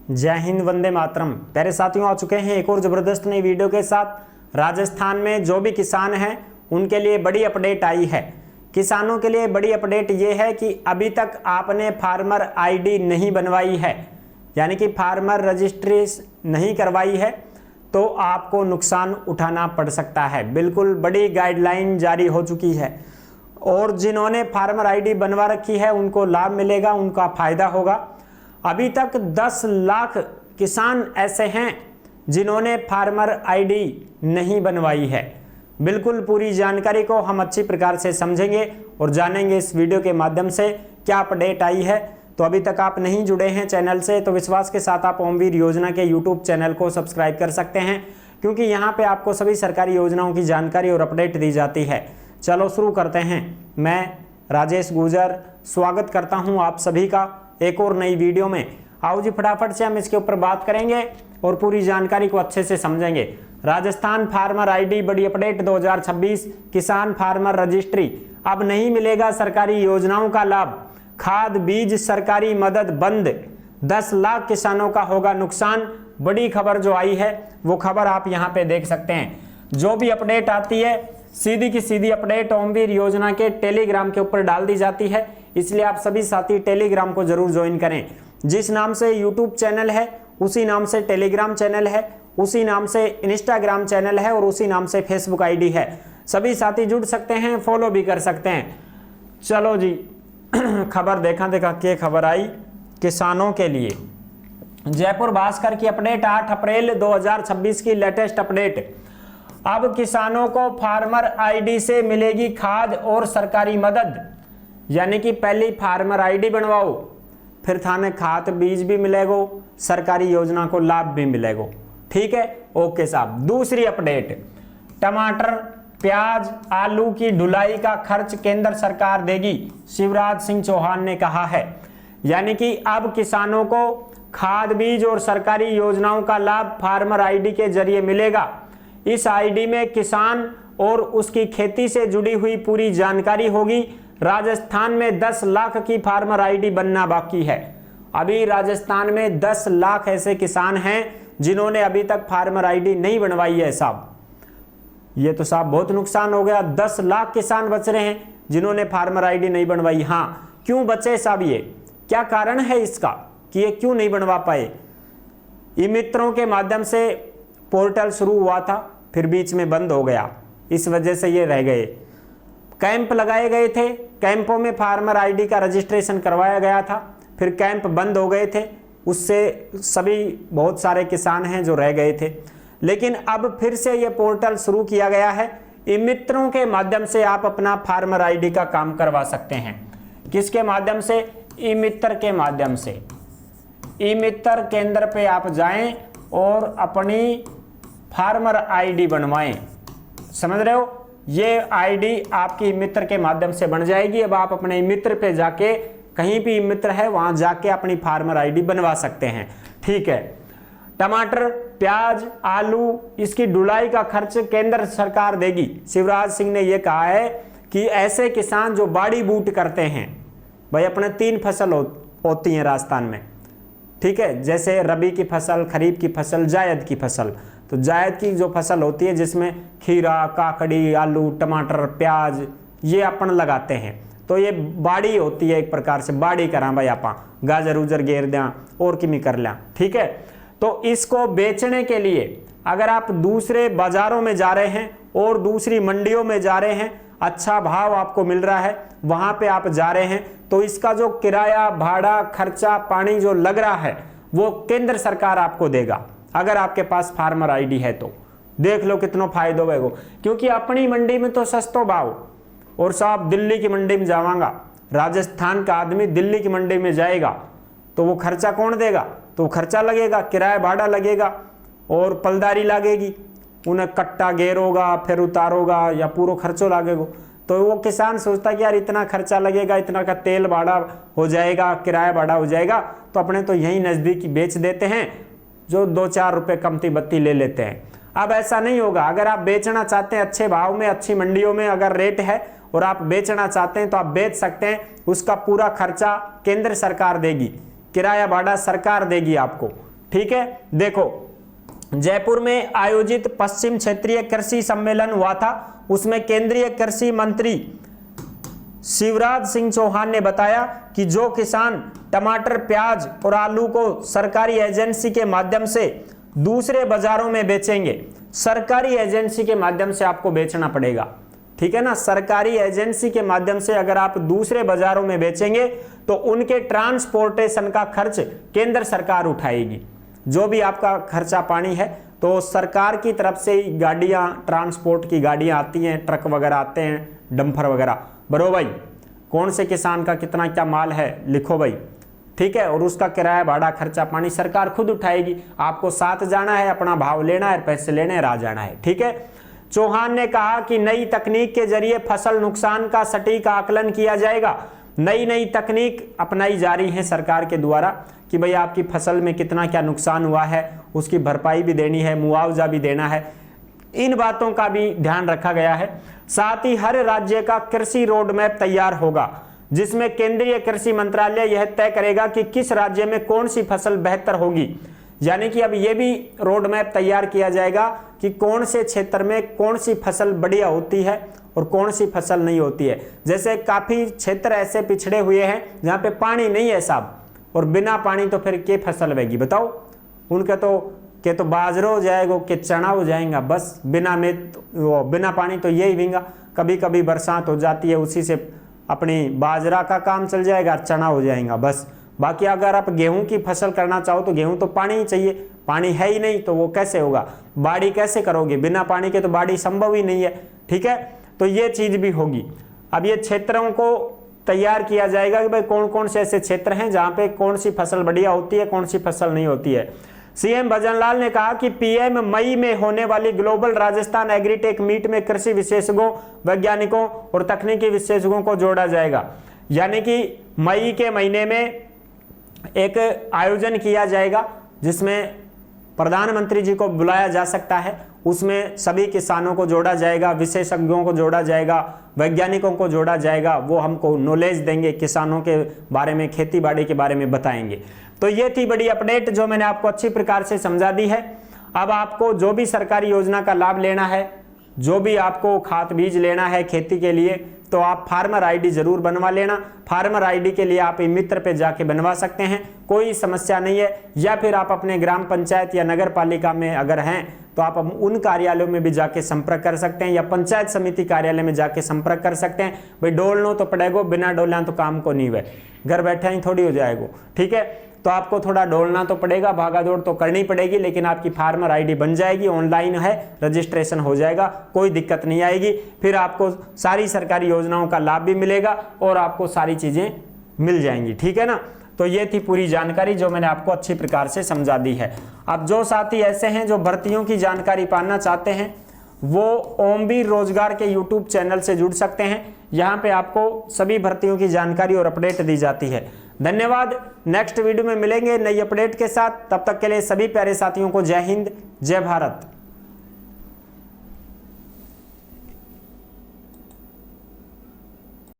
जय हिंद, वंदे मातरम। प्यारे साथियों, आ चुके हैं एक और ज़बरदस्त नई वीडियो के साथ। राजस्थान में जो भी किसान हैं उनके लिए बड़ी अपडेट आई है। किसानों के लिए बड़ी अपडेट ये है कि अभी तक आपने फार्मर आईडी नहीं बनवाई है, यानी कि फार्मर रजिस्ट्री नहीं करवाई है, तो आपको नुकसान उठाना पड़ सकता है। बिल्कुल बड़ी गाइडलाइन जारी हो चुकी है और जिन्होंने फार्मर आईडी बनवा रखी है उनको लाभ मिलेगा, उनका फायदा होगा। अभी तक 10 लाख किसान ऐसे हैं जिन्होंने फार्मर आईडी नहीं बनवाई है। बिल्कुल पूरी जानकारी को हम अच्छी प्रकार से समझेंगे और जानेंगे इस वीडियो के माध्यम से क्या अपडेट आई है। तो अभी तक आप नहीं जुड़े हैं चैनल से तो विश्वास के साथ आप ओमवीर योजना के यूट्यूब चैनल को सब्सक्राइब कर सकते हैं, क्योंकि यहाँ पे आपको सभी सरकारी योजनाओं की जानकारी और अपडेट दी जाती है। चलो शुरू करते हैं। मैं राजेश गुजर स्वागत करता हूँ आप सभी का एक और नई वीडियो में। आओ जी फटाफट से हम इसके ऊपर बात करेंगे और पूरी जानकारी को अच्छे से समझेंगे। राजस्थान फार्मर आईडी बड़ी अपडेट 2026 किसान फार्मर रजिस्ट्री। अब नहीं मिलेगा सरकारी योजनाओं का लाभ, खाद बीज सरकारी मदद बंद, 10 लाख किसानों का होगा नुकसान। बड़ी खबर जो आई है वो खबर आप यहाँ पे देख सकते हैं। जो भी अपडेट आती है सीधी की सीधी अपडेट ओमवीर योजना के टेलीग्राम के ऊपर डाल दी जाती है, इसलिए आप सभी साथी टेलीग्राम को जरूर ज्वाइन करें। जिस नाम से यूट्यूब चैनल है उसी नाम से टेलीग्राम चैनल है, उसी नाम से इंस्टाग्राम चैनल है और उसी नाम से फेसबुक आईडी है। सभी साथी जुड़ सकते हैं, फॉलो भी कर सकते हैं। चलो जी खबर देखा क्या खबर आई किसानों के लिए। जयपुर भास्कर की अपडेट 8 अप्रैल 2026 की लेटेस्ट अपडेट। अब किसानों को फार्मर आईडी से मिलेगी खाद और सरकारी मदद, यानी कि पहली फार्मर आईडी बनवाओ, फिर थाने खाद बीज भी मिलेगो, सरकारी योजना को लाभ भी मिलेगो। ठीक है, ओके साहब। दूसरी अपडेट, टमाटर प्याज आलू की ढुलाई का खर्च केंद्र सरकार देगी, शिवराज सिंह चौहान ने कहा है। यानी कि अब किसानों को खाद बीज और सरकारी योजनाओं का लाभ फार्मर आईडी के जरिए मिलेगा। इस आईडी में किसान और उसकी खेती से जुड़ी हुई पूरी जानकारी होगी। राजस्थान में 10 लाख की फार्मर आईडी बनना बाकी है। अभी राजस्थान में 10 लाख ऐसे किसान हैं जिन्होंने अभी तक फार्मर आईडी नहीं बनवाई है साहब। ये तो साहब बहुत नुकसान हो गया। 10 लाख किसान बच रहे हैं जिन्होंने फार्मर आईडी नहीं बनवाई। हाँ, क्यों बचे साहब, ये क्या कारण है इसका कि ये क्यों नहीं बनवा पाए? ई मित्रों के माध्यम से पोर्टल शुरू हुआ था, फिर बीच में बंद हो गया, इस वजह से ये रह गए। कैंप लगाए गए थे, कैंपों में फार्मर आईडी का रजिस्ट्रेशन करवाया गया था, फिर कैंप बंद हो गए थे, उससे सभी बहुत सारे किसान हैं जो रह गए थे। लेकिन अब फिर से ये पोर्टल शुरू किया गया है। ई मित्रों के माध्यम से आप अपना फार्मर आईडी का काम करवा सकते हैं। किसके माध्यम से? ई मित्र के माध्यम से। ई मित्र केंद्र पे आप जाएं और अपनी फार्मर आईडी बनवाएं। समझ रहे हो? ये आईडी आपकी मित्र के माध्यम से बन जाएगी। अब आप अपने मित्र पे जाके, कहीं भी मित्र है वहां जाके अपनी फार्मर आईडी बनवा सकते हैं। ठीक है। टमाटर प्याज आलू इसकी ढुलाई का खर्च केंद्र सरकार देगी। शिवराज सिंह ने यह कहा है कि ऐसे किसान जो बाड़ी बूट करते हैं, भाई अपने 3 फसल होती हैं राजस्थान में, ठीक है, जैसे रबी की फसल, खरीफ की फसल, जायद की फसल। तो जायद की जो फसल होती है जिसमें खीरा काकड़ी आलू टमाटर प्याज ये अपन लगाते हैं, तो ये बाड़ी होती है, एक प्रकार से बाड़ी करा भाई आपा गाजर उजर गेर दें और किमी कर लें। ठीक है, तो इसको बेचने के लिए अगर आप दूसरे बाजारों में जा रहे हैं और दूसरी मंडियों में जा रहे हैं, अच्छा भाव आपको मिल रहा है, वहां पे आप जा रहे हैं, तो इसका जो किराया भाड़ा खर्चा पानी जो लग रहा है वो केंद्र सरकार आपको देगा। अगर आपके पास फार्मर आईडी है तो देख लो कितना फायदा होगा, क्योंकि अपनी मंडी में तो सस्तो भाव। और साहब दिल्ली की मंडी में जावांगा, राजस्थान का आदमी दिल्ली की मंडी में जाएगा तो वो खर्चा कौन देगा? तो खर्चा लगेगा, किराया भाड़ा लगेगा और पलदारी लगेगी, उन्हें कट्टा गेरोगा फिर उतारोगा या पूरा खर्चो लगेगा। तो वो किसान सोचता है कि यार इतना खर्चा लगेगा, इतना का तेल भाड़ा हो जाएगा, किराया भाड़ा हो जाएगा, तो अपने तो यहीं नज़दीक बेच देते हैं, जो 2-4 रुपये कमती बत्ती ले लेते हैं। अब ऐसा नहीं होगा। अगर आप बेचना चाहते हैं अच्छे भाव में, अच्छी मंडियों में अगर रेट है और आप बेचना चाहते हैं तो आप बेच सकते हैं। उसका पूरा खर्चा केंद्र सरकार देगी, किराया भाड़ा सरकार देगी आपको। ठीक है, देखो जयपुर में आयोजित पश्चिम क्षेत्रीय कृषि सम्मेलन हुआ था, उसमें केंद्रीय कृषि मंत्री शिवराज सिंह चौहान ने बताया कि जो किसान टमाटर, प्याज और आलू को सरकारी एजेंसी के माध्यम से दूसरे बाजारों में बेचेंगे, सरकारी एजेंसी के माध्यम से आपको बेचना पड़ेगा, ठीक है ना, सरकारी एजेंसी के माध्यम से अगर आप दूसरे बाजारों में बेचेंगे तो उनके ट्रांसपोर्टेशन का खर्च केंद्र सरकार उठाएगी। जो भी आपका खर्चा पानी है तो सरकार की तरफ से गाड़ियां, ट्रांसपोर्ट की गाड़ियां आती हैं, ट्रक वगैरह आते हैं, डंपर वगैरह, बरो भाई कौन से किसान का कितना क्या माल है लिखो भाई, ठीक है, और उसका किराया, भाड़ा, खर्चा पानी सरकार खुद उठाएगी। आपको साथ जाना है, अपना भाव लेना है, पैसे लेने हैं, आ जाना है, ठीक है। चौहान ने कहा कि नई तकनीक के जरिए फसल नुकसान का सटीक आकलन किया जाएगा। नई तकनीक अपनाई जा रही है सरकार के द्वारा कि भाई आपकी फसल में कितना क्या नुकसान हुआ है, उसकी भरपाई भी देनी है, मुआवजा भी देना है, इन बातों का भी ध्यान रखा गया है। साथ ही हर राज्य का कृषि रोड मैप तैयार होगा, जिसमें केंद्रीय कृषि मंत्रालय यह तय करेगा कि किस राज्य में कौन सी फसल बेहतर होगी। यानी कि अब ये भी रोड मैप तैयार किया जाएगा कि कौन से क्षेत्र में कौन सी फसल बढ़िया होती है और कौन सी फसल नहीं होती है। जैसे काफ़ी क्षेत्र ऐसे पिछड़े हुए हैं जहाँ पे पानी नहीं है साहब, और बिना पानी तो फिर क्या फसल होगी बताओ, उनके तो बाजरा हो जाएगा, के चना हो जाएगा, बस बिना पानी तो यही भींगा। कभी कभी बरसात हो जाती है, उसी से अपनी बाजरा का काम चल जाएगा, चना हो जाएगा बस। बाकी अगर आप गेहूं की फसल करना चाहो तो गेहूं तो पानी ही चाहिए, पानी है ही नहीं तो वो कैसे होगा, बाड़ी कैसे करोगे, बिना पानी के तो बाड़ी संभव ही नहीं है, ठीक है। तो ये चीज भी होगी। अब ये क्षेत्रों को तैयार किया जाएगा कि भाई कौन कौन से ऐसे क्षेत्र हैं जहां पे कौन सी फसल बढ़िया होती है, कौन सी फसल नहीं होती है। सीएम भजनलाल ने कहा कि पीएम मई में होने वाली ग्लोबल राजस्थान एग्रीटेक मीट में कृषि विशेषज्ञों, वैज्ञानिकों और तकनीकी विशेषज्ञों को जोड़ा जाएगा। यानी कि मई के महीने में एक आयोजन किया जाएगा जिसमें प्रधानमंत्री जी को बुलाया जा सकता है, उसमें सभी किसानों को जोड़ा जाएगा, विशेषज्ञों को जोड़ा जाएगा, वैज्ञानिकों को जोड़ा जाएगा, वो हमको नॉलेज देंगे, किसानों के बारे में, खेती बाड़ी के बारे में बताएंगे। तो ये थी बड़ी अपडेट जो मैंने आपको अच्छी प्रकार से समझा दी है। अब आपको जो भी सरकारी योजना का लाभ लेना है, जो भी आपको खाद बीज लेना है खेती के लिए, तो आप फार्मर आईडी जरूर बनवा लेना। फार्मर आईडी के लिए आप मित्र पे जाके बनवा सकते हैं, कोई समस्या नहीं है। या फिर आप अपने ग्राम पंचायत या नगर पालिका में अगर हैं तो आप उन कार्यालयों में भी जाके संपर्क कर सकते हैं, या पंचायत समिति कार्यालय में जाके संपर्क कर सकते हैं। भाई डोलनो तो पड़ेगो, बिना डोलना तो काम को नहीं हुए, घर बैठे ही थोड़ी हो जाएगा, ठीक है। तो आपको थोड़ा डोलना तो पड़ेगा, भागा दौड़ तो करनी पड़ेगी, लेकिन आपकी फार्मर आईडी बन जाएगी, ऑनलाइन है, रजिस्ट्रेशन हो जाएगा, कोई दिक्कत नहीं आएगी। फिर आपको सारी सरकारी योजनाओं का लाभ भी मिलेगा और आपको सारी चीजें मिल जाएंगी, ठीक है ना। तो ये थी पूरी जानकारी जो मैंने आपको अच्छी प्रकार से समझा दी है। अब जो साथी ऐसे हैं जो भर्तियों की जानकारी पाना चाहते हैं, वो ओमवीर रोजगार के यूट्यूब चैनल से जुड़ सकते हैं। यहाँ पे आपको सभी भर्तियों की जानकारी और अपडेट दी जाती है। धन्यवाद। नेक्स्ट वीडियो में मिलेंगे नई अपडेट के साथ, तब तक के लिए सभी प्यारे साथियों को जय हिंद, जय भारत।